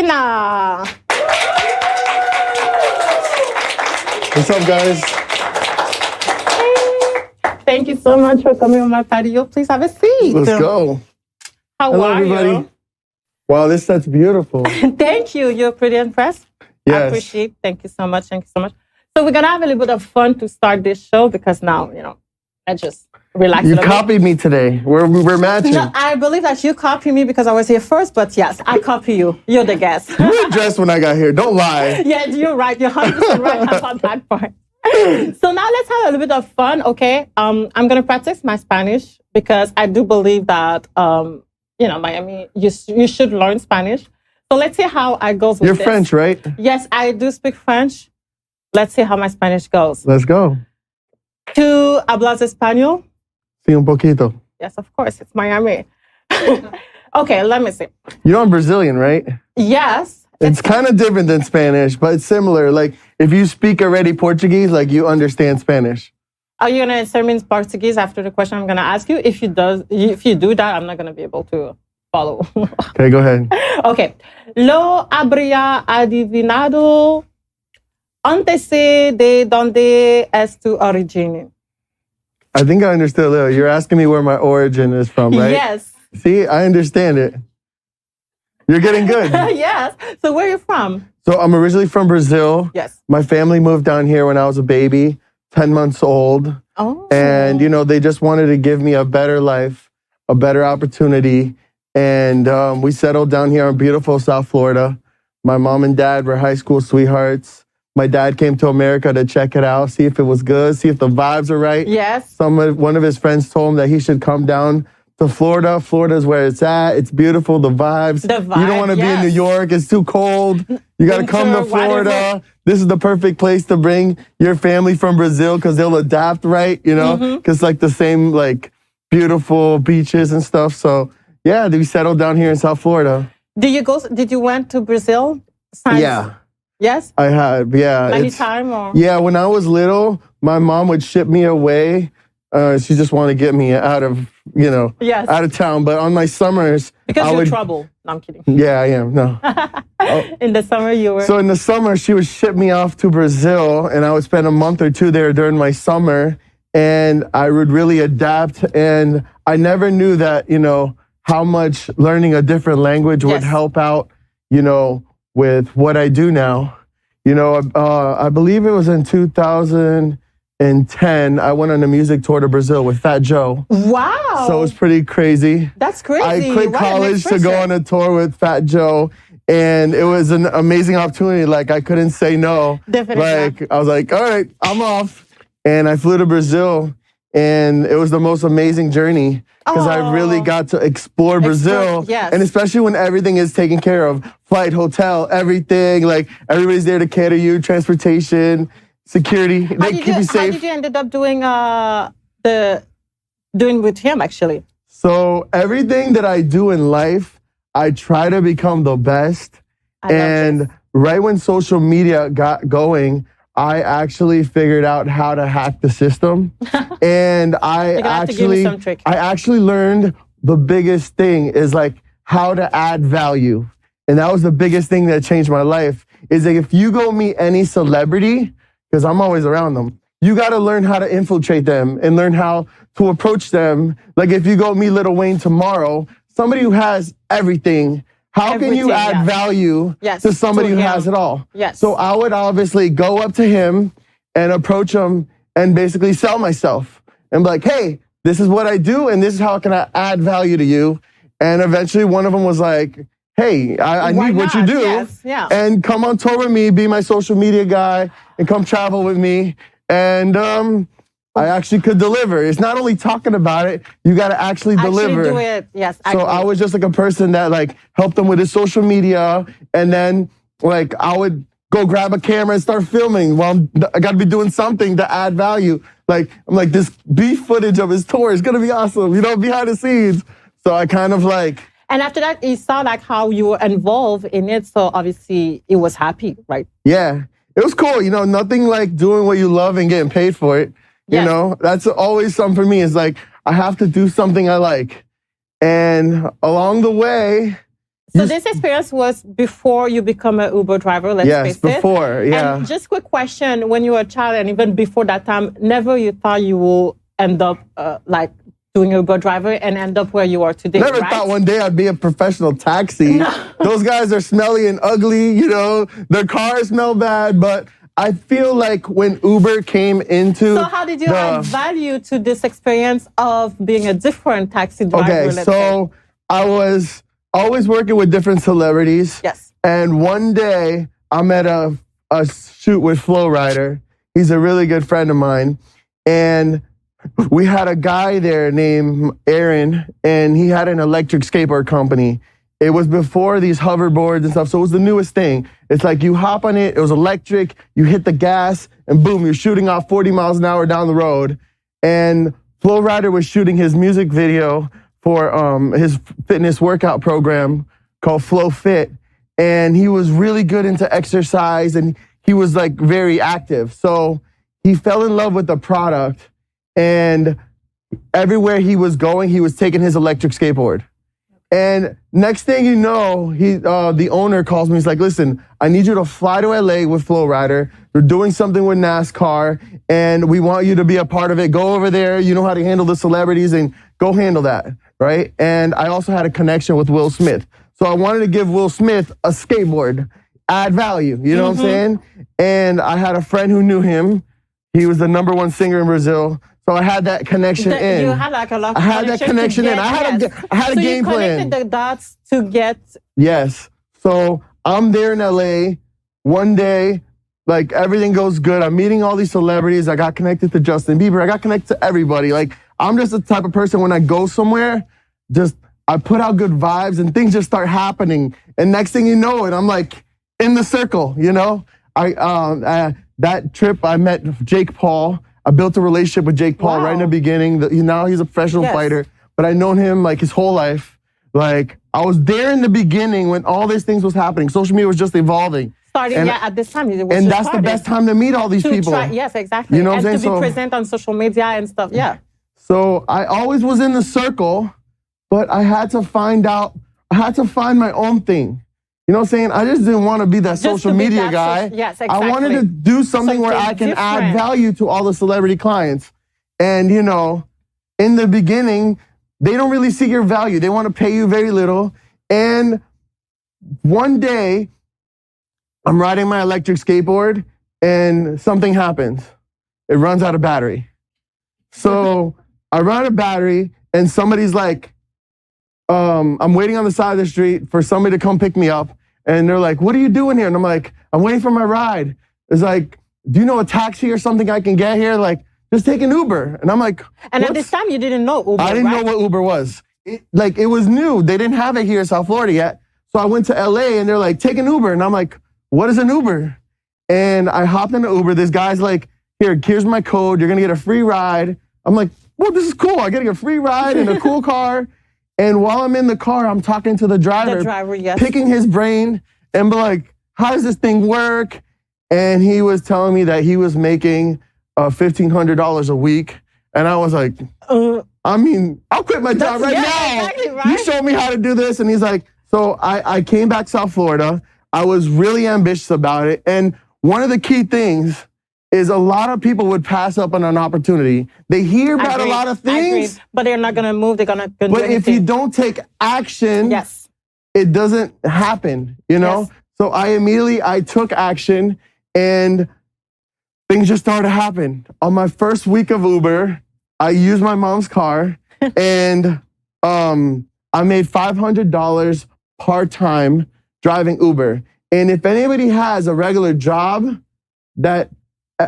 Nah. What's up, guys? Thank you so much for coming on my patio. Please have a seat. Let's go. How Hello, are everybody. you? Wow, this set's beautiful. Thank you. You're pretty impressed. Yes. I appreciate it. Thank you so much. Thank you so much. So we're going to have a little bit of fun to start this show because now, I just relax. You copied me today. We're matching. No, I believe that you copy me because I was here first, but yes, I copy you. You're the guest. You were dressed when I got here. Don't lie. Yeah, you're right. You're 100% right about that part. So now let's have a little bit of fun, okay? I'm going to practice my Spanish because I do believe that, Miami, you should learn Spanish. So let's see how I goes with You're this. French, right? Yes, I do speak French. Let's see how my Spanish goes. Let's go. ¿Tú hablas español? Sí, un poquito. Yes, of course. It's Miami. Okay, let me see. You know I'm Brazilian, right? Yes. It's kind of different than Spanish, but it's similar. Like, if you speak already Portuguese, like, you understand Spanish. Are you going to answer me in Portuguese after the question I'm going to ask you? If you do that, I'm not going to be able to follow. Okay, go ahead. Okay. Lo habría adivinado antes de donde es tu origen. I think I understood a little. You're asking me where my origin is from, right? Yes. See, I understand it. You're getting good. Yes. So where are you from? So I'm originally from Brazil. Yes. My family moved down here when I was a baby, 10 months old. Oh. And, they just wanted to give me a better life, a better opportunity. And we settled down here in beautiful South Florida. My mom and dad were high school sweethearts. My dad came to America to check it out, see if it was good, see if the vibes are right. Yes. One of his friends told him that he should come down to Florida. Florida is where it's at. It's beautiful, the vibes. The vibe, you don't want to be in New York. It's too cold. You got to come to Florida. Whatever. This is the perfect place to bring your family from Brazil because they'll adapt right, because it's like the same, like, beautiful beaches and stuff. So, yeah, we settled down here in South Florida. Did you went to Brazil? Yeah. Yes? I had, yeah. Any time or? Yeah, when I was little, my mom would ship me away. She just wanted to get me out of, Yes. out of town. But on my summers, Because you're trouble. No, I'm kidding. Yeah, I am. No. In the summer you were. So in the summer, she would ship me off to Brazil, and I would spend a month or two there during my summer, and I would really adapt. And I never knew that, how much learning a different language would help out, with what I do now. I believe it was in 2010, I went on a music tour to Brazil with Fat Joe. Wow. So it was pretty crazy. That's crazy. I quit college to go on a tour with Fat Joe, and it was an amazing opportunity. Like, I couldn't say no. Definitely. Like, I was like, all right, I'm off. And I flew to Brazil, and it was the most amazing journey because I really got to explore Brazil. Yes. And especially when everything is taken care of, flight, hotel, everything, like everybody's there to cater you, transportation, security, they keep you safe. How did you ended up doing doing with him actually? So everything that I do in life, I try to become the best. And right when social media got going, I actually figured out how to hack the system. And I actually learned the biggest thing is like how to add value. And that was the biggest thing that changed my life is that if you go meet any celebrity, because I'm always around them, you got to learn how to infiltrate them and learn how to approach them. Like if you go meet Lil Wayne tomorrow, somebody who has everything, how can you add value to somebody who has it all? Yes. So I would obviously go up to him and approach him and basically sell myself and be like, hey, this is what I do and this is how can I add value to you. And eventually one of them was like, hey, I need what you do and come on tour with me, be my social media guy and come travel with me. And I actually could deliver. It's not only talking about it, you got to actually deliver. Do it, yes. So I was just like a person that like helped them with his social media. And then like I would go grab a camera and start filming. Well, I got to be doing something to add value. Like I'm like, this beef footage of his tour is going to be awesome, behind the scenes. So I kind of like. And after that, he saw like how you were involved in it. So obviously he was happy, right? Yeah, it was cool. Nothing like doing what you love and getting paid for it. That's always something for me is like, I have to do something I like. And along the way, So this experience was before you become an Uber driver, let's face it. Yes, before, yeah. And just quick question, when you were a child and even before that time, never you thought you will end up like doing Uber driver and end up where you are today, Never right? thought one day I'd be a professional taxi. No. Those guys are smelly and ugly, you know, their cars smell bad, but I feel like when Uber came into So how did you add value to this experience of being a different taxi driver? Okay, so I was always working with different celebrities. Yes. And one day I'm at a shoot with Flo Rida. He's a really good friend of mine. And we had a guy there named Aaron, and he had an electric skateboard company. It was before these hoverboards and stuff, so it was the newest thing. It's like you hop on it, it was electric, you hit the gas, and boom, you're shooting off 40 miles an hour down the road. And Flo Rida was shooting his music video for his fitness workout program called Flow Fit. And he was really good into exercise, and he was like very active. So he fell in love with the product, and everywhere he was going, he was taking his electric skateboard. And next thing you know, the owner calls me. He's like, listen, I need you to fly to LA with Flo Rida. They're doing something with NASCAR, and we want you to be a part of it. Go over there. You know how to handle the celebrities, and go handle that, right? And I also had a connection with Will Smith. So I wanted to give Will Smith a skateboard, add value, you know what I'm saying? And I had a friend who knew him. He was the #1 singer in Brazil. So I had that connection in. You had like a lot of I had that connection in. I had a game plan. So you connected the dots to get. Yes. So I'm there in LA one day, like everything goes good. I'm meeting all these celebrities. I got connected to Justin Bieber. I got connected to everybody. Like I'm just the type of person when I go somewhere, I put out good vibes and things just start happening. And next thing you know it, I'm like in the circle, you know? That trip I met Jake Paul. I built a relationship with Jake Paul right in the beginning. Now he's a professional fighter, but I've known him like his whole life. Like I was there in the beginning when all these things was happening. Social media was just evolving. At this time. And that's the best time to meet all these people. Yes, exactly. You know what I'm saying? To be present on social media and stuff, yeah. So I always was in the circle, but I had to find my own thing. You know what I'm saying? I just didn't want to be that social media guy. Yes, exactly. I wanted to do something where I can add value to all the celebrity clients. And, you know, in the beginning, they don't really see your value. They want to pay you very little. And one day, I'm riding my electric skateboard and something happens. It runs out of battery. So I run out of battery and somebody's like, I'm waiting on the side of the street for somebody to come pick me up. And they're like, what are you doing here? And I'm like, I'm waiting for my ride. It's like, do you know a taxi or something I can get here? Like, just take an Uber. And I'm like, and at this time you didn't know Uber, I didn't know what Uber was. It was new. They didn't have it here in South Florida yet. So I went to LA and they're like, take an Uber. And I'm like, what is an Uber? And I hopped in an Uber. This guy's like, here's my code. You're going to get a free ride. I'm like, well, this is cool. I get a free ride in a cool car. And while I'm in the car, I'm talking to the driver, picking his brain and be like, how does this thing work? And he was telling me that he was making $1,500 a week. And I was like, I'll quit my job right now. Exactly, right? You show me how to do this. And he's like, so I came back to South Florida. I was really ambitious about it. And one of the key things is a lot of people would pass up on an opportunity. They hear about a lot of things, but they're not going to move. They're going to do But anything. if you don't take action, it doesn't happen, you know? Yes. So I took action and things just started to happen. On my first week of Uber, I used my mom's car and I made $500 part-time driving Uber. And if anybody has a regular job that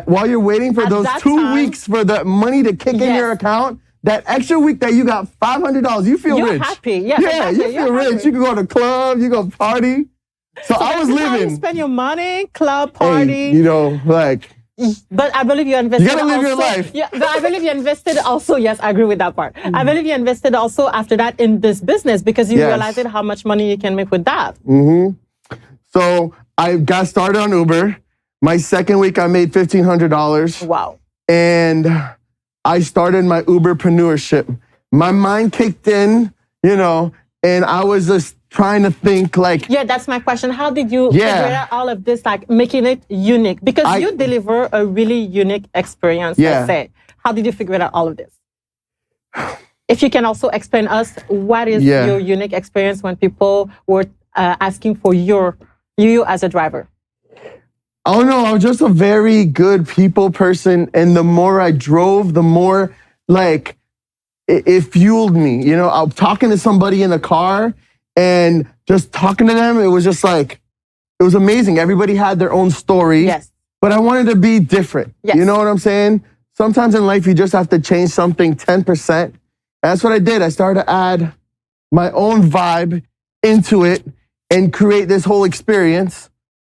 while you're waiting for those 2 weeks for the money to kick in your account, that extra week that you got $500, you feel rich. You're happy. Yes, yeah, you feel rich. Happy. You can go to the club, you go party. So I was living. How you spend your money, club, party. Hey, you know, like. But I believe you invested. You gotta live your life. Yeah, but I believe you invested also. Yes, I agree with that part. I believe you invested also after that in this business because you realized how much money you can make with that. So I got started on Uber. My second week, I made $1,500. Wow. And I started my Uberpreneurship. My mind kicked in, you know, and I was just trying to think like, Yeah, that's my question. How did you Yeah. figure out all of this, like making it unique? Because you deliver a really unique experience, let's say. How did you figure out all of this? If you can also explain us what is your unique experience when people were asking for you as a driver. Oh no, I was just a very good people person, and the more I drove, the more like it fueled me. You know, I'm talking to somebody in the car and just talking to them, it was just like, it was amazing. Everybody had their own story, but I wanted to be different. You know what I'm saying? Sometimes in life, you just have to change something 10%. That's what I did. I started to add my own vibe into it and create this whole experience.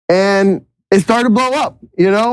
And it started to blow up, you know?